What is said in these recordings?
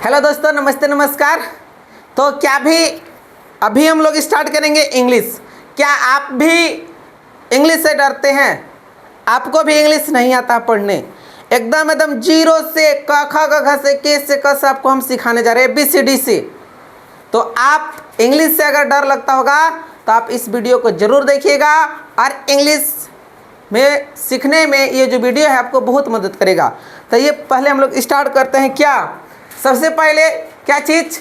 Hello दोस्तों, नमस्ते नमस्कार। तो क्या भी अभी हम लोग स्टार्ट करेंगे इंग्लिश। क्या आप भी इंग्लिश से डरते हैं? आपको भी इंग्लिश नहीं आता पढ़ने? एकदम जीरो से क ख ग घ से के से क से आपको हम सिखाने जा रहे हैं ABCD से। तो आप इंग्लिश से अगर डर लगता होगा तो आप इस वीडियो को ज़रूर देखिएगा और इंग्लिश में सीखने में ये जो वीडियो है आपको बहुत मदद करेगा। तो ये पहले हम लोग स्टार्ट करते हैं। क्या सबसे पहले क्या चीज़?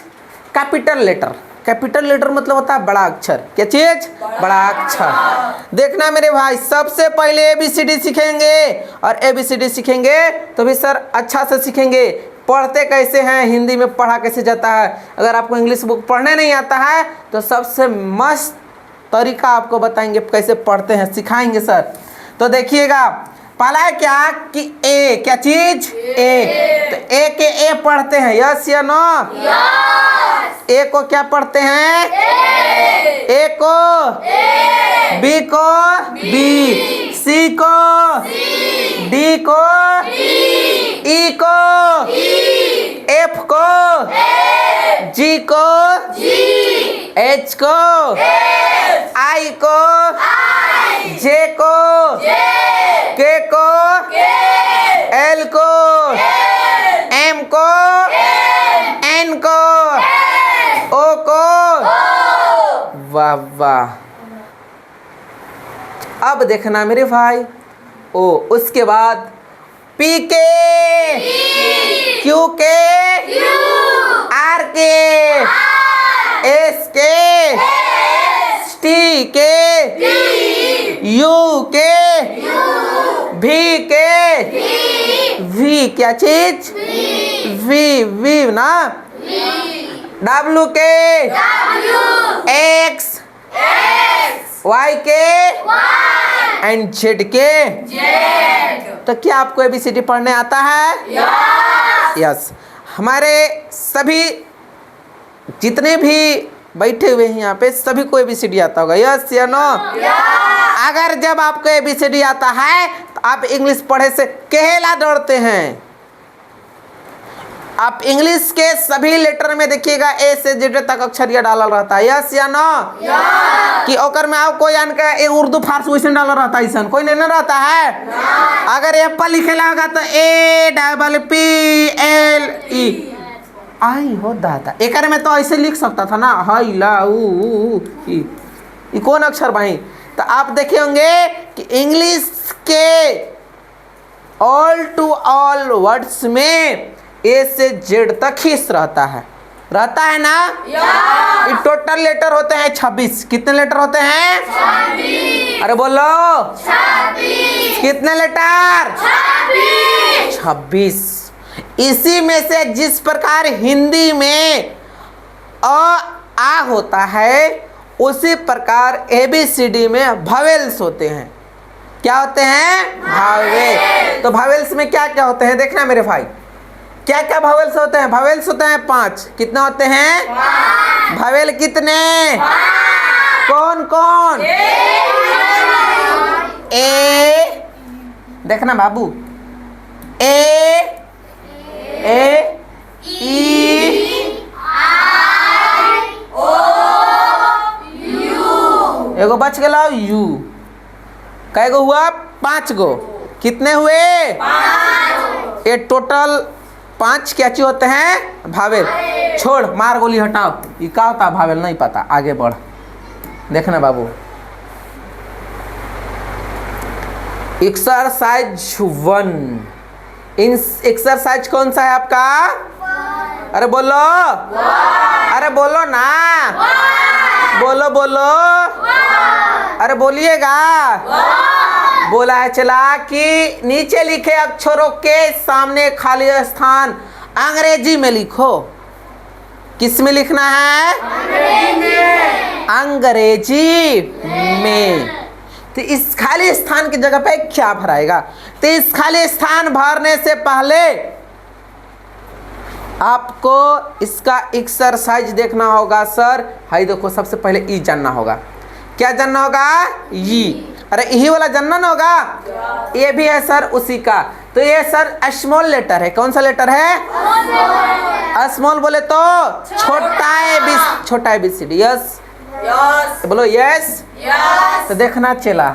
Capital letter. कैपिटल लेटर मतलब होता है बड़ा अक्षर। क्या चीज़? बड़ा अक्षर। देखना मेरे भाई, सबसे पहले ABCD सीखेंगे और ABCD सीखेंगे तो भी सर अच्छा से सीखेंगे। पढ़ते कैसे हैं, हिंदी में पढ़ा कैसे जाता है। अगर आपको इंग्लिश बुक पढ़ने नहीं आता है तो सबसे मस्त तरीका आपको बताएंगे कैसे पढ़ते हैं, सिखाएंगे सर। तो देखिएगा, पहला है क्या कि ए। क्या चीज? ए। तो ए के ए पढ़ते हैं, यस या नो? यस। ए को क्या पढ़ते हैं? ए को ए। बी को बी। सी को सी। डी को डी। ई को ई। एफ को एफ। जी को जी। एच को एच। आई को आई। जे को जे। के को के। एल को एल। एम को एम। एन को एन। ओ को ओ। वाह वाह। अब देखना मेरे भाई, ओ उसके बाद पी के पी। क्यू के क्यू। आर के आर। एस के एस। टी के टी। यू के यू। भी के वी। क्या चीज? वी। वी ना? डब्लू के डब्लू। X x. वाई के वाई। एंड जेड के जेड। तो क्या आपको ABCD पढ़ने आता है? यस। यस। हमारे सभी जितने भी बैठे हुए हैं यहाँ पे सभी को ABCD आता होगा, यस या नो? अगर जब आपको ABCD आता है तो आप इंग्लिश पढ़े से कहेला डरते हैं। आप इंग्लिश के सभी लेटर में देखिएगा A से Z तक अक्षर डालल रहता है, यस या नो? कि ओकर में आप कोई अनका उर्दू फारसी वैसे डालल रहता है, ऐसा कोई नहीं ना रहता है। अगर एप्पल लिखेला होगा तो APPLE। आई हो दादा, एक में तो ऐसे लिख सकता था ना, हाई ला ऊ ई कौन अक्षर भाई? तो आप देखे होंगे कि इंग्लिश के ऑल टू ऑल वर्ड्स में A से Z तक ही रहता है ना? ये टोटल लेटर होते हैं 26। कितने लेटर होते हैं? 26। अरे बोलो 26। कितने लेटर? 26। इसी में से जिस प्रकार हिंदी में आ होता है उसी प्रकार ABCD में भावेल्स होते हैं। क्या होते हैं? भावेल। तो भावेल्स में क्या क्या होते हैं देखना मेरे भाई, क्या क्या भावेल्स होते हैं? भावेल्स होते हैं 5। कितने होते हैं? 5। भावेल कितने? 5। कौन कौन? ए। देखना बाबू, ए ए ई आई ओ यू। एगो बच गया यू। कै गो हुआ? 5 गो। कितने हुए? 5। ये टोटल 5 क्या चीज होते हैं? भावेल। छोड़, मार गोली हटाओ। ये क्या होता है भावेल? नहीं पता, आगे बढ़। देखना बाबू, एक्सरसाइज 1। एक्सरसाइज कौन सा है आपका? अरे बोलो, अरे बोलो ना, बोलो बोलो, अरे बोलिएगा। बोला है चला कि नीचे लिखे अक्षरों के सामने खाली स्थान अंग्रेजी में लिखो। किस में लिखना है? अंग्रेजी में। तो इस खाली स्थान की जगह पे क्या भराएगा? तो इस खाली स्थान भरने से पहले आपको इसका एक्सरसाइज देखना होगा सर। हाई देखो, सबसे पहले ई जानना होगा। क्या जानना होगा? ई। अरे यही वाला जानना ना होगा? ये भी है सर उसी का। तो ये सर स्मॉल लेटर है। कौन सा लेटर है? स्मॉल बोले तो छोटा ABCD। यस बोलो यस। तो देखना चला,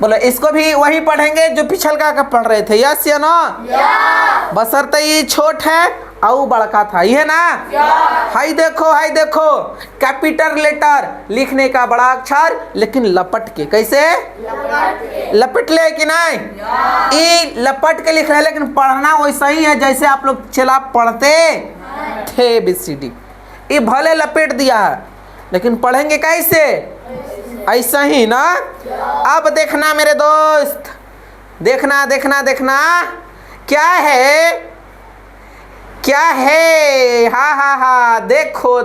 बोलो इसको भी वही पढ़ेंगे जो पिछल का पढ़ रहे थे। यस या नो? बशर्ते ये छोट है और बड़का था, ये ना। हाई देखो कैपिटल लेटर लिखने का बड़ा अक्षर, लेकिन लपट के। कैसे? लपट ले कि नहीं? ये लपट के लिख रहे हैं, लेकिन पढ़ना वैसा ही है जैसे आप लोग चला पढ़ते थे ABCD। ये भले लपेट दिया है, लेकिन पढ़ेंगे कैसे? ऐसा ही ना। अब देखना मेरे दोस्त, देखना क्या है। हाँ, देखो।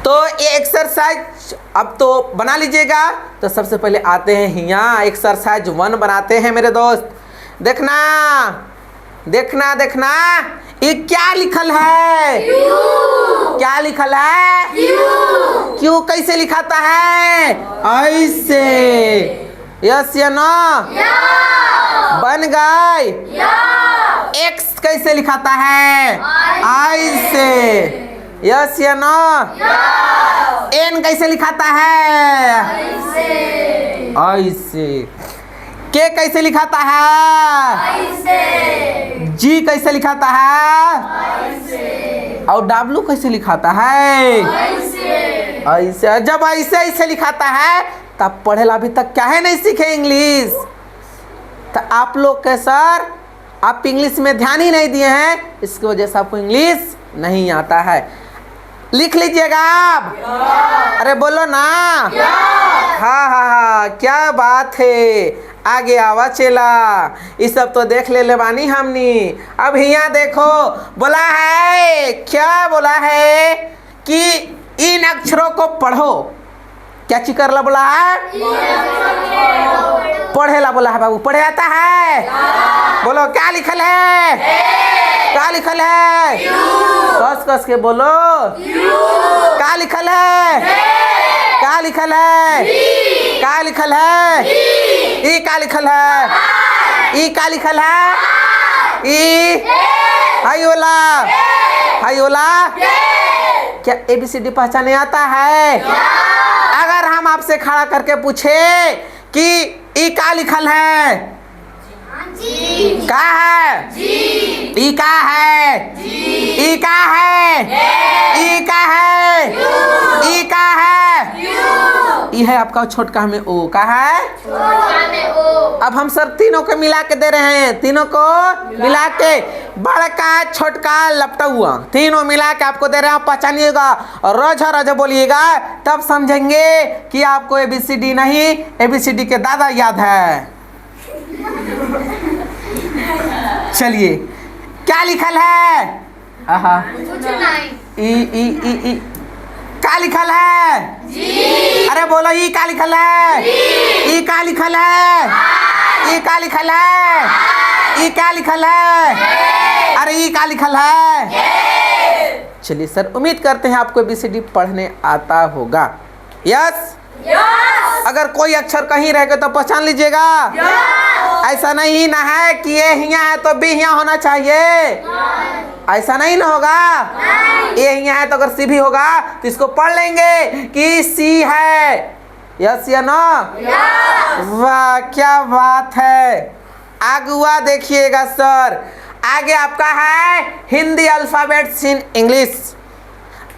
तो ये एक्सरसाइज अब तो बना लीजिएगा। तो सबसे पहले आते हैं यहाँ एक्सरसाइज 1 बनाते हैं मेरे दोस्त। देखना ये क्या लिखल है? क्या लिखल है? क्यों कैसे लिखाता है? ऐसे। यस या नो? बन गए। एक्स कैसे लिखाता है? ऐसे। यस या नो? एन कैसे लिखाता है? ऐसे। के कैसे लिखाता है? जी कैसे लिखाता है? और डब्लू कैसे लिखाता है? ऐसे। जब ऐसे लिखाता है तब पढ़ेला अभी तक क्या है नहीं सीखे इंग्लिश। तो आप लोग के सर आप इंग्लिश में ध्यान ही नहीं दिए हैं, इसकी वजह से आपको इंग्लिश नहीं आता है। लिख लीजिएगा आप। अरे बोलो ना। हाँ, क्या बात है। आगे आवा चला, ये सब तो देख ले बानी हमनी। अब यहाँ देखो, बोला है क्या? बोला है कि इन अक्षरों को पढ़ो। क्या चिकरला बोला है? पढ़ेला बोला है बाबू। पढ़े आता है? बोलो क्या लिखल है? क्या लिखल है? कस के बोलो। क्या लिखल है? क्या लिखल है? क्या लिखल है? ई क्या लिखल है? ई क्या लिखल है? ई हाई ओला। क्या ABCD पहचाने आता है? अगर हम आपसे खड़ा करके पूछे कि ई क्या लिखल है? क्या है? ई क्या है? ई क्या है? ई क्या है? ई क्या है? ई है आपका छोटका में ओ। क्या है? अब हम सर तीनों को मिला के दे रहे हैं। तीनों को मिला के, बड़का छोटका लपटा हुआ, तीनों मिला के आपको दे रहे हैं। आप पहचानिएगा और रोज बोलिएगा, तब समझेंगे कि आपको ABCD नहीं ABCD के दादा याद है। चलिए क्या लिखल है? ई क्या लिखल है? अरे बोलो ई क्या लिखल है? ई क्या लिखल है? ई क्या लिखल है? ई क्या लिखल है? अरे ई क्या लिखल है? चलिए सर, उम्मीद करते हैं आपको ABCD पढ़ने आता होगा। यस। अगर कोई अक्षर कहीं रह गए तो पहचान लीजिएगा। ऐसा नहीं ना है कि ये यहाँ है तो B यहाँ होना चाहिए। ऐसा नहीं ना होगा। ये यहाँ है तो अगर C भी होगा तो इसको पढ़ लेंगे कि C है। यस या नो? वाह क्या बात है। आगुआ देखिएगा सर, आगे आपका है हिंदी अल्फाबेट्स इन इंग्लिश।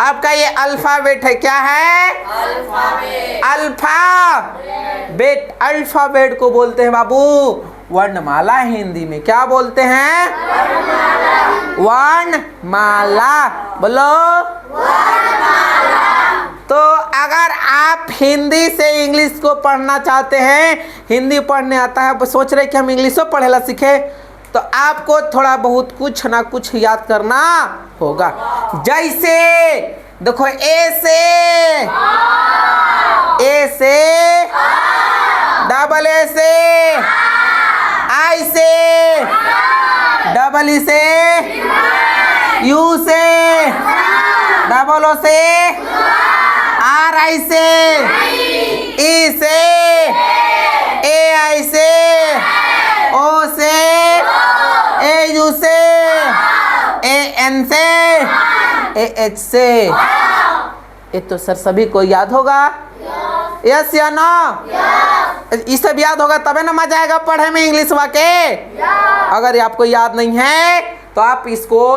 आपका ये अल्फाबेट है। क्या है? अल्फाबेट। अल्फाबेट को बोलते हैं बाबू वर्णमाला। हिंदी में क्या बोलते हैं? वर्णमाला। बोलो वर्णमाला। तो अगर आप हिंदी से इंग्लिश को पढ़ना चाहते हैं, हिंदी पढ़ने आता है, सोच रहे कि हम इंग्लिश पढ़ेला सीखे, तो आपको थोड़ा बहुत कुछ ना कुछ याद करना होगा। जैसे देखो, ए से डबल ए से, आई से डबल ई से, यू से डबल ओ से, आर आई से, ई से, ए आई से, ओ एन से, ए एच से। ये तो सर सभी को याद होगा, यस या नो? ये सब याद होगा तबे ना मजा आएगा पढ़े में इंग्लिश वाके। अगर आपको याद नहीं है तो आप इसको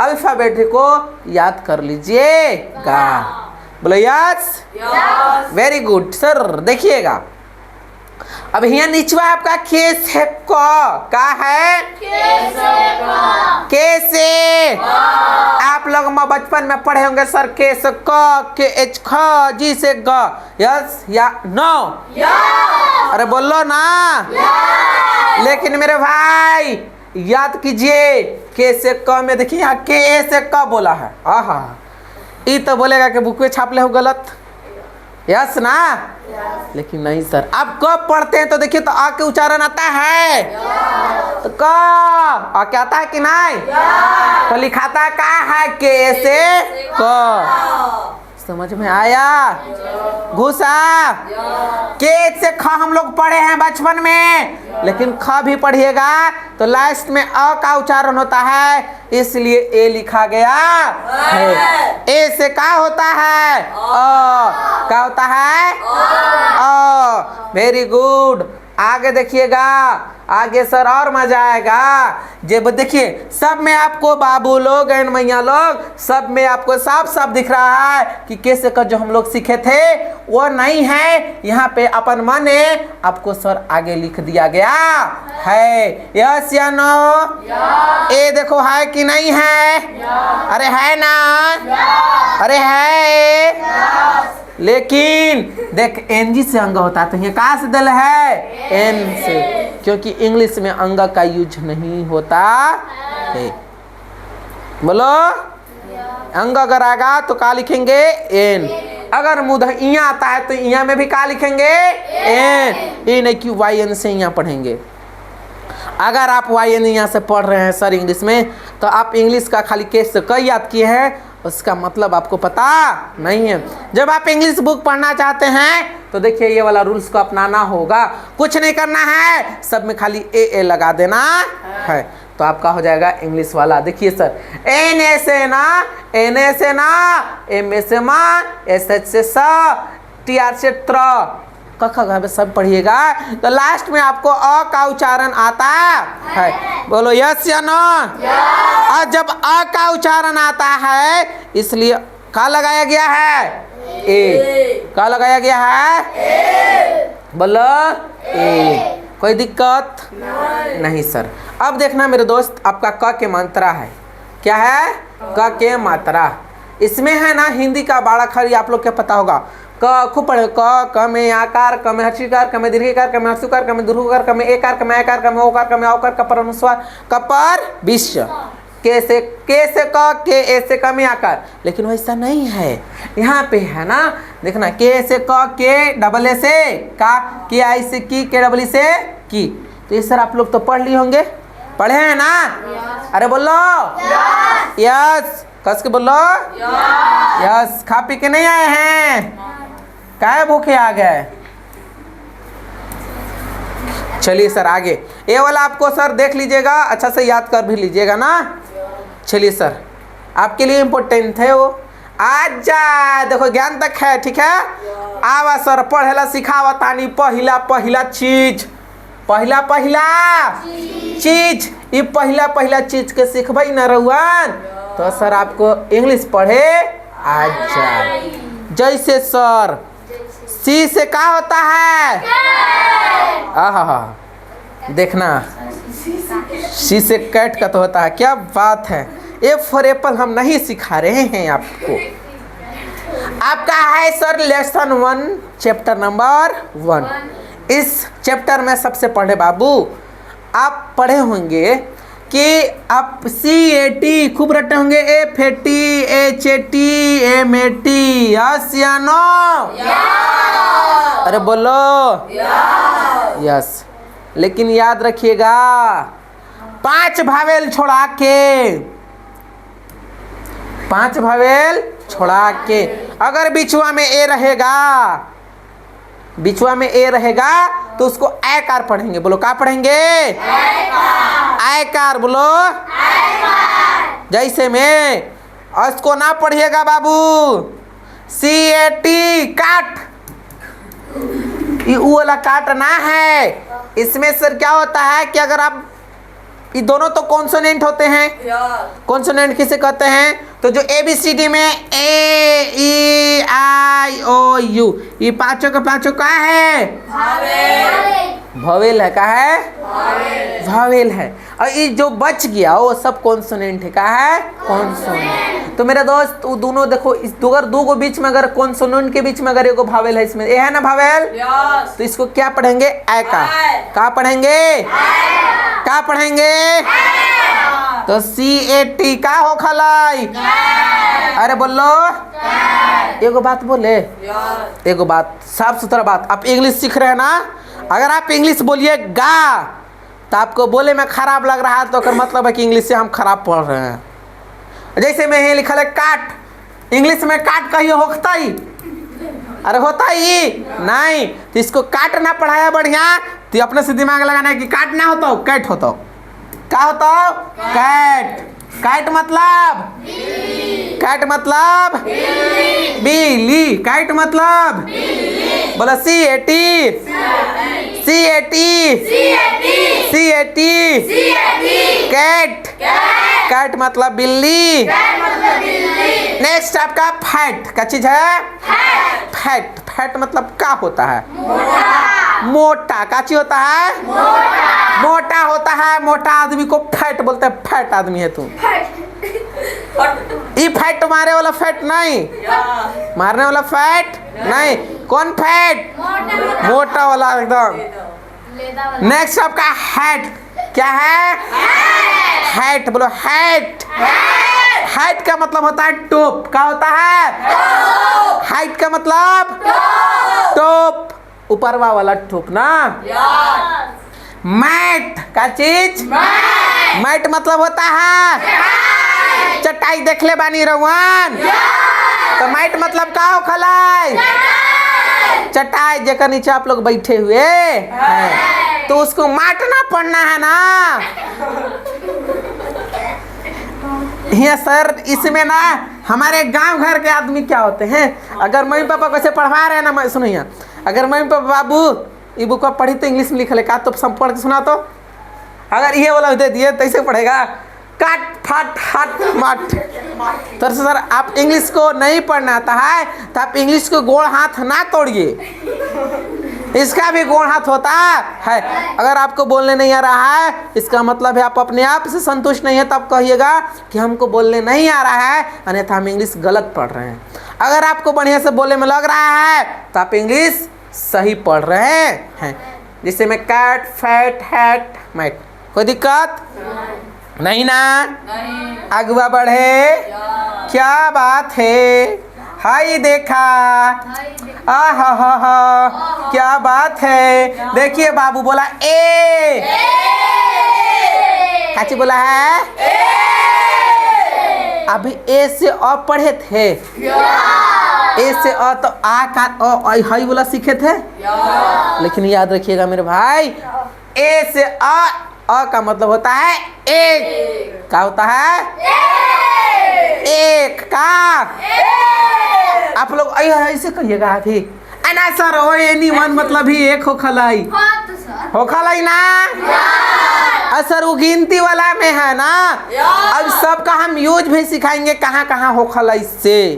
अल्फाबेट को याद कर लीजिएगा। बोलो यस, वेरी गुड सर। देखिएगा अब यहाँ नीचवा आपका के से क का है, के से। आप लोग बचपन में पढ़े होंगे सर के से क, के एच ख, जी से ग। यस या नो? अरे बोलो ना। लेकिन मेरे भाई याद कीजिए, के से क में देखिए यहाँ के ए से क बोला है। आहा, ये तो बोलेगा कि बुक में छाप ले हो गलत। यस ना? लेकिन नहीं सर, आप कब पढ़ते हैं तो देखिए तो आ के उच्चारण आता है तो क आ क्या आता है कि नहीं? तो लिखाता का है के से क। समझ में आया? घुसा। के से ख हम लोग पढ़े हैं बचपन में, लेकिन ख भी पढ़िएगा तो लास्ट में अ का उच्चारण होता है, इसलिए ए लिखा गया है। ए से का होता है? अ। का होता है? अ। Very good. आगे देखिएगा, आगे सर और मजा आएगा जब देखिए सब में आपको बाबू लोग एंड मैया लोग सब में आपको साफ साफ दिख रहा है कि कैसे का जो हम लोग सीखे थे वो नहीं है। यहाँ पे अपन मन आपको सर आगे लिख दिया गया है। यस या नो? ए देखो है कि नहीं है? अरे है ना? अरे है। लेकिन देख एनजी से अंग होता है तो ये कहाँ से दल है? एन से, क्योंकि इंग्लिश में अंग का यूज नहीं होता है। बोलो अंग अगर आएगा तो क्या लिखेंगे? एन। अगर मुध इया आता है तो इया में भी क्या लिखेंगे? एन। ये नहीं कि वाई एन से इया पढ़ेंगे। अगर आप वाई एन यहाँ से पढ़ रहे हैं सर इंग्लिश में तो आप इंग्लिश का खाली केस कई याद किए हैं, उसका मतलब आपको पता नहीं है। जब आप इंग्लिश बुक पढ़ना चाहते हैं तो देखिए ये वाला रूल्स को अपनाना होगा। कुछ नहीं करना है, सब में खाली ए लगा देना है तो आपका हो जाएगा इंग्लिश वाला। देखिए सर एन ए से ना, एन ए से ना, एम ए से माँ, एस एच से स, टी आर से त्र, कख ग सब पढ़िएगा तो लास्ट में आपको अ का उच्चारण आता है। बोलो यस या नो? और जब अ का उच्चारण आता है इसलिए का लगाया गया है? ए। का लगाया गया है? बोलो ए। कोई दिक्कत नहीं सर। अब देखना मेरे दोस्त, आपका क के मात्रा है। क्या है? क के मात्रा। इसमें है ना हिंदी का बाड़ा खरी आप लोग क्या पता होगा। क खूब पढ़े। क में आकार, क में हर्षिकार, क में दीर्घिकार, क में हर्षुकार, क में दुर्घकार, क में एकार, क में आकार, क में ओकार, क में औकार, क पर अनुस्वार, क पर विश्व। के से क, के ए से क में आकार। लेकिन वैसा नहीं है, यहाँ पे है ना देखना के से क, के डबल ए से का, के आई से की, के डबल ई से की। तो ये सर आप लोग तो पढ़ लिए होंगे, पढ़े हैं ना? अरे बोलो यस। कस के बोलो यस। खा पी के नहीं आए हैं? काहे भूखे आ गए? चलिए सर आगे ये वाला आपको सर देख लीजिएगा, अच्छा से याद कर भी लीजिएगा ना। चलिए सर आपके लिए इम्पोर्टेंट है वो। आजा देखो ज्ञान तक है, ठीक है? आवा सर पढ़ेला सिखावा तानी पहिला पहिला चीज। पहिला पहिला चीज, ये पहिला पहिला चीज के सीखबई न रहुआन तो सर आपको इंग्लिश पढ़े आ जाए। जैसे सर सी से क्या होता है? आहा देखना सी से कैट का तो होता है। क्या बात है, ए फॉर एप्पल हम नहीं सिखा रहे हैं आपको। आपका है सर लेसन 1 चैप्टर नंबर 1। इस चैप्टर में सबसे पढ़े बाबू आप पढ़े होंगे कि आप CAT खूब रटे होंगे, FAT, HAT, MAT। यस या नो? अरे बोलो यस। लेकिन याद रखिएगा 5 भावेल छोड़ा के, 5 भावेल छोड़ा के। अगर बिचुआ में ए रहेगा, बिचुआ में ए रहेगा तो उसको ऐकार पढ़ेंगे। बोलो क्या पढ़ेंगे? ऐकार। बोलो जैसे में इसको ना पढ़िएगा बाबू, CAT काट, ये वाला काट ना है। इसमें सर क्या होता है कि अगर आप ये दोनों तो कॉन्सोनेंट होते हैं। कॉन्सोनेंट किसे कहते हैं? तो जो ABCD में A, E, I, O, U ये पांचों के पांचों क्या है? वॉवेल है। क्या है? वॉवेल है। और ये जो बच गया वो सब कॉन्सोनेंट है। क्या है? कॉन्सोनेंट। तो मेरे दोस्त वो दोनों देखो, इस दो को बीच में अगर कॉन्सोनेंट के बीच में अगर एगो वॉवेल है, इसमें ये है ना वॉवेल, तो इसको क्या पढ़ेंगे? ऐ का। क्या पढ़ेंगे? क्या पढ़ेंगे? तो CAT का हो खलाई। अरे बोलो एगो बात बोले, एगो बात साफ सुथरा बात। आप इंग्लिश सीख रहे हैं ना, अगर आप इंग्लिश बोलिएगा तो आपको बोले में खराब लग रहा है तो मतलब है कि इंग्लिश से हम खराब पढ़ रहे हैं। जैसे में ये लिखा है काट, इंग्लिश में काट कहिए होता ही, अरे होता ही नहीं, तो इसको काट ना पढ़ाया बढ़िया, तो अपने से दिमाग लगाना है कि काट ना होता हो, कैट होता हो। क्या होता हो? कैट। कैट मतलब कैट मतलब बिल्ली। कैट मतलब बोला CAT CAT CAT cat. Cat मतलब बिल्ली। नेक्स्ट आपका फैट। क्या चीज है? फैट। फैट मतलब क्या होता है? मोटा। क्या चीज होता है? मोटा होता है। मोटा आदमी को फैट बोलते हैं। फैट आदमी है तू। ये फैट मारे वाला फैट नहीं, मारने वाला फैट नहीं। कौन फैट? मोटा वाला एकदम। नेक्स्ट आपका हैट। क्या है? हैट। बोलो हैट। हाइट का मतलब होता है टोप। क्या होता है? हाइट का मतलब टोप, ऊपरवा वाला टोप ना। मैट। क्या चीज? मैट मतलब होता है चटाई। देख ले बानी रहुआन, तो मैट मतलब का हो खलाई? चटाई जेकर नीचे आप लोग बैठे हुए हैं, तो उसको माटना पड़ना है ना। ये सर इसमें ना हमारे गांव घर के आदमी क्या होते हैं, अगर मम्मी पापा कैसे पढ़वा रहे हैं ना, सुनिए, अगर मम्मी पापा बाबू ये बुक पढ़ी तो इंग्लिश में लिखल है, का तो पढ़ के सुना, तो अगर ये वाला दे दिए तो ऐसे पढ़ेगा काट फाट हाट माट। तो सर आप इंग्लिश को नहीं पढ़ना आता है तो आप इंग्लिश को गोड़ हाथ ना तोड़िए, इसका भी गोड़ हाथ होता है। अगर आपको बोलने नहीं आ रहा है इसका मतलब है आप अपने आप से संतुष्ट नहीं है, तब कहिएगा कि हमको बोलने नहीं आ रहा है, अन्यथा हम इंग्लिश गलत पढ़ रहे हैं। अगर आपको बढ़िया से बोलने में लग रहा है तो आप इंग्लिश सही पढ़ रहे हैं। जिससे में कैट फैट हैट मैट, कोई दिक्कत नहीं ना? अगवा बढ़े। क्या बात है, हाय देखा, हा क्या बात है। देखिए बाबू बोला ए, काची बोला है? अभी ए से अ पढ़े थे, ए से अ तो आ का अ हाई बोला सीखे थे, लेकिन याद रखिएगा मेरे भाई, ए से अ का मतलब होता है एक। क्या होता है? एक का। आप लोग ऐसे कहिएगा अभी ना सर, ओ एनी वन मतलब ही एक हो खलाई, हो खलाई ना सर, वो गिनती वाला में है ना। अब सबका हम यूज भी सिखाएंगे कहाँ कहाँ हो खलाई से,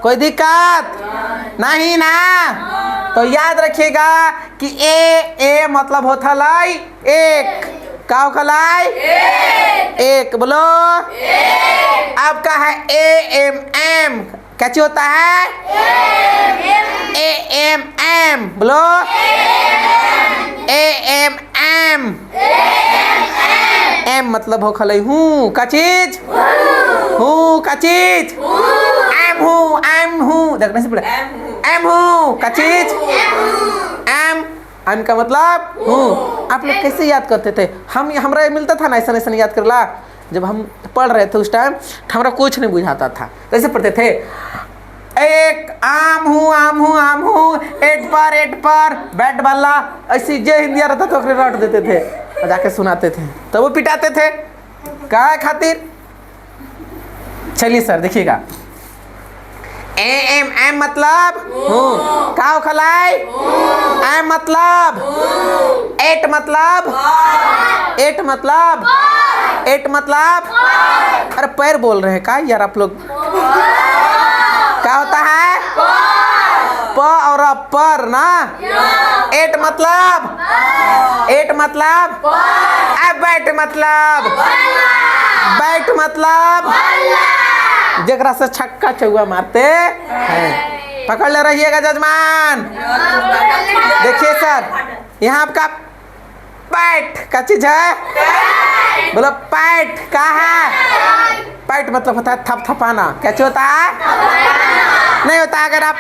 कोई दिक्कत नहीं ना। तो याद रखिएगा कि ए मतलब होता लाई एक। क्या हो खलाई? एक। बोलो आपका है AMM, क्या चीज होता है? AMM। बोलो AMM। एम मतलब हो खलाई हूँ, का चीज? हूँ, का चीज? एम हूँ, देखने से पड़े एम हूँ, का चीज? एम का मतलब हूँ। आप लोग कैसे याद करते थे? हमरा मिलता था ना ऐसा ऐसा याद करला, जब हम पढ़ रहे थे उस टाइम हमरा कुछ नहीं बुझाता था। कैसे पढ़ते थे? एक आम हूँ आम हूँ आम हूँ, एट पर बैट बल्ला, ऐसी जे हिंदी रहता तो रट देते थे और जाके सुनाते थे तो वो पिटाते थे क्या खातिर। चलिए सर देखिएगा, एम मतलब हूँ, काव खलाई, एम मतलब, एट मतलब, अरे पैर बोल रहे हैं का यार आप लोग, क्या होता है प और पर ना, एट मतलब, बैट मतलब जगरा से छक्का चौका मारते हैं। पकड़ ले रहिएगा जजमान। देखिए सर, यहाँ आपका पैट का चीज है, बोलो पैट क्या है, पैट मतलब होता है थपथपाना। कैसे होता है, नहीं होता। अगर आप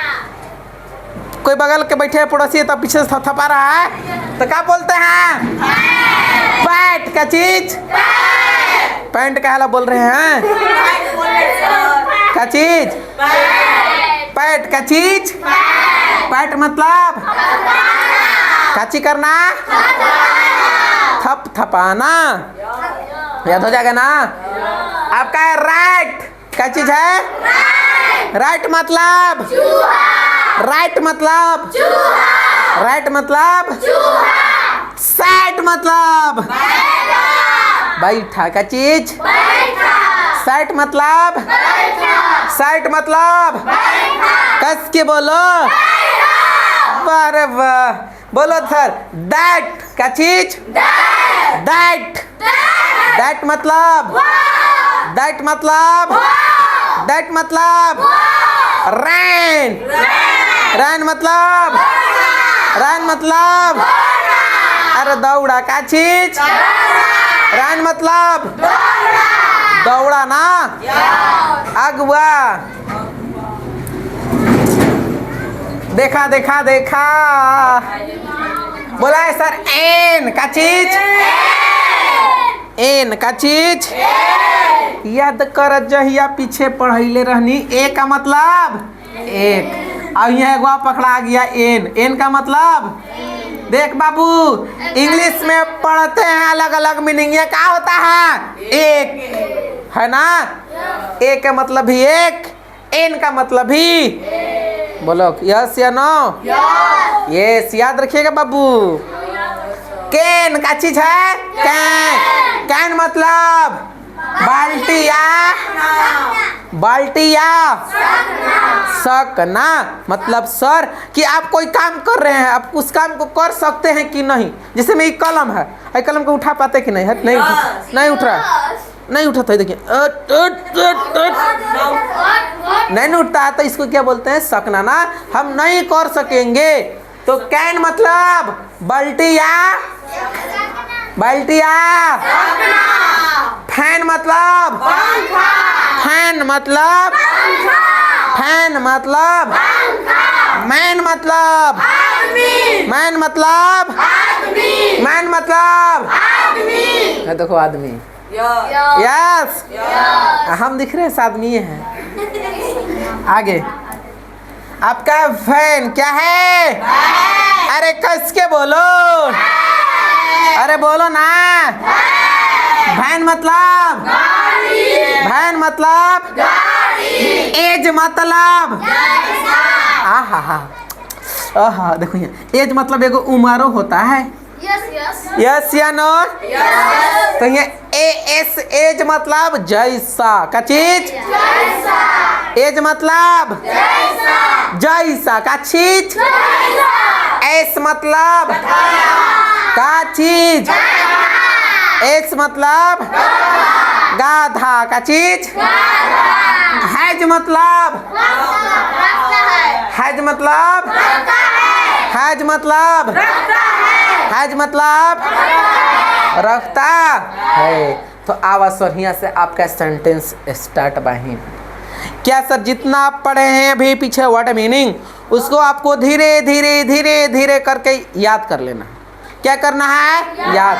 कोई बगल के बैठे पड़ोसी है तो पीछे से थपथपा रहा है तो क्या बोलते हैं, पैट का चीज, पैंट का हाला बोल रहे हैं का चीज, पैट का चीज, पैट मतलब काची करना, थप थपाना, याद हो जाएगा ना। आपका है राइट क्या चीज है, राइट मतलब, सेट मतलब बैठा का चीज, सेट मतलब कस के बोलो, अरे वाह बोलो सर। दैट का चीज, दैट मतलब रैन मतलब अरे दौड़ा का चीज, रैन मतलब दौड़ा ना, अगवा। देखा बोला है सर, एन का चीज, याद कर जहिया पीछे पढ़ैले रहनी। ए का मतलब एक, अब यहाँ एगो पकड़ा गया एन का मतलब, देख बाबू इंग्लिश में पढ़ते हैं अलग अलग मीनिंग, ये क्या होता है एक, है ना। ए का मतलब भी एक, एन का मतलब भी, बोलो यस या नो, यस याद रखिएगा बाबू। कैन का चीज है, कैन मतलब बाल्टिया, सकना मतलब सर कि आप कोई काम कर रहे हैं, आप उस काम को कर सकते हैं कि नहीं। जैसे में ये कलम है, ये कलम को उठा पाते कि नहीं, नहीं उठ रहा है, देखिए नहीं उठता है तो इसको क्या बोलते हैं, सकना ना, हम नहीं कर सकेंगे। तो कैन मतलब बाल्टिया, फैन मतलब मैन मतलब देखो आदमी, यस हम दिख रहे हैं आदमी हैं। आगे आपका फैन क्या है, अरे कस के बोलो, अरे बोलो ना। वैन मतलब एज मतलब आहा देखो यहाँ एज मतलब एगो उम्र होता है, यस या नो। तो ये एज मतलब जैसा का चीज, एज मतलब जैसा का चीज, एस मतलब का चीज, एस मतलब गाधा का चीज, हैज मतलब रखता है। तो आवाज यहाँ से आपका सेंटेंस स्टार्ट बाहिन। क्या सर जितना आप पढ़े हैं अभी पीछे वर्ड मीनिंग, उसको आपको धीरे धीरे करके याद कर लेना। क्या करना है, याद।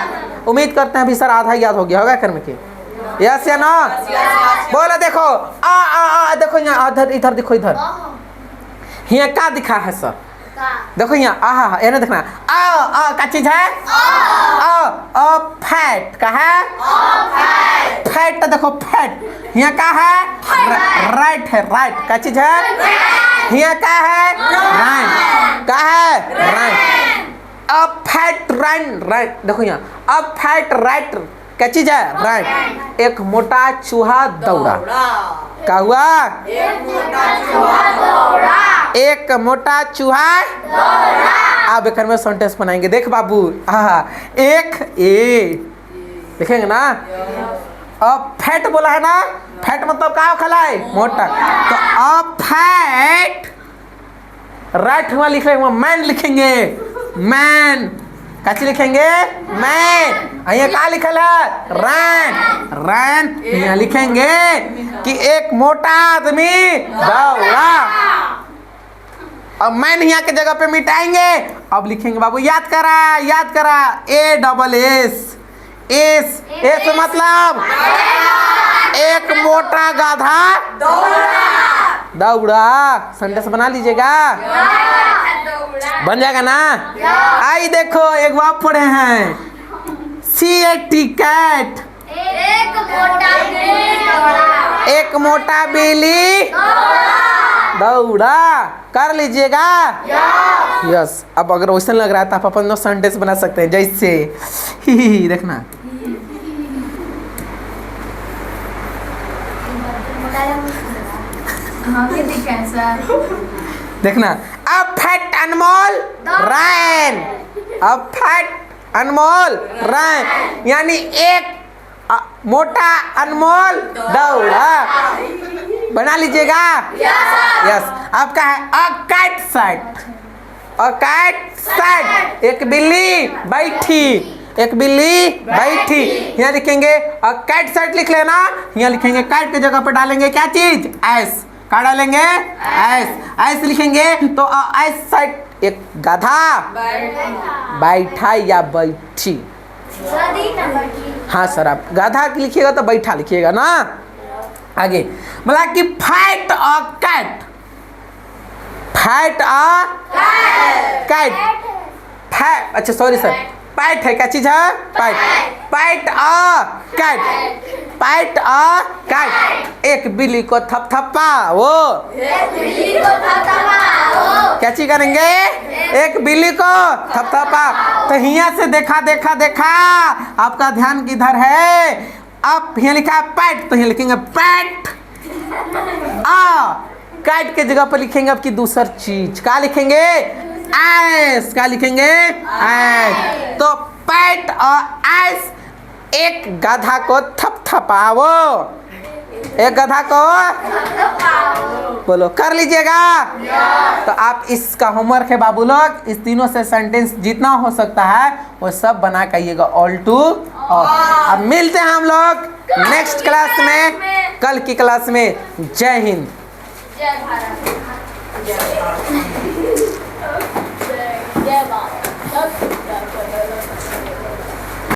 उम्मीद करते हैं अभी सर आधा याद हो गया होगा कर्म की, यस या नो। बोलो देखो आ देखो यहाँ इधर देखो, इधर यहाँ का दिखा है सर? देखो यहाँ आहा ये ना देखना क्या चीज है? फैट का है? फैट तो देखो फैट यहाँ का है? राइट है। राइट का चीज है? यहाँ का है? राइट का है? राइट। अब फैट राइट देखो यहाँ अब फैट राइट क्या चीज है? राइट। एक मोटा चूहा दौड़ा। क्या हुआ? एक मोटा चूहा दौड़ा। अब एक में सेंटेंस बनाएंगे। देख बाबू एक ए लिखेंगे ना। अब फैट बोला है ना, फैट मतलब क्या खलाई? मोटा। तो अब फैट राइट हुआ लिख रहे मैन लिखेंगे। मैन कैसे लिखेंगे? मैन। यहाँ क्या लिखल है? रैन। रैन यहाँ लिखेंगे कि एक मोटा आदमी दौड़ा। अब मैन यहाँ के जगह पे मिटाएंगे। अब लिखेंगे बाबू याद करा A double S. S S मतलब एक मोटा गाधा दौड़ा। सेंटेंस बना लीजिएगा, बन जाएगा ना। आई देखो एक बार पढ़े हैं CAT कैट। एक मोटा बिल्ली दौड़ा। कर लीजिएगा यस। अब अगर वैसा लग रहा है तो आप अपन सेंटेंस बना सकते हैं जैसे देखना देखना अब फैट अनमोल रैन। अब फैट अनमोल रैन यानी एक मोटा अनमोल दौड़ा। बना लीजिएगा यस। अब क्या है? A cat sat. A cat sat एक बिल्ली बैठी। एक बिल्ली बैठी। यहाँ लिखेंगे अ कैट सैट लिख लेना। यहाँ लिखेंगे कैट के जगह पर डालेंगे क्या चीज? एस। क्या डालेंगे? एस। एस लिखेंगे तो एस सैट एक गधा बैठा या बैठी। हाँ सर आप गधा लिखिएगा तो बैठा लिखिएगा ना। आगे बोला कि fight a cat. Fight a cat. अच्छा सॉरी सर पैट है क्या चीज है? Pat. Pat a cat. Pat a cat एक बिल्ली को थपथपा वो। क्या चीज करेंगे? एक बिल्ली को थपथपा। तो यहाँ से देखा आपका ध्यान किधर है? अब यहाँ लिखा है पैट तो यहाँ लिखेंगे पैट। कैट के जगह पर लिखेंगे अब की दूसरी चीज। क्या लिखेंगे? एस। क्या लिखेंगे? एस। तो पैट और एस एक गधा को थपथपाओ। एक गधा को बोलो। कर लीजिएगा तो आप इसका होमवर्क है बाबू लोग। इस तीनों से सेंटेंस जितना हो सकता है वो सब बना के आइएगा ऑल टू ऑल। अब मिलते हैं हम लोग नेक्स्ट क्लास में, कल की क्लास में। जय हिंद, जय भारत, जय भारत, जय भारत।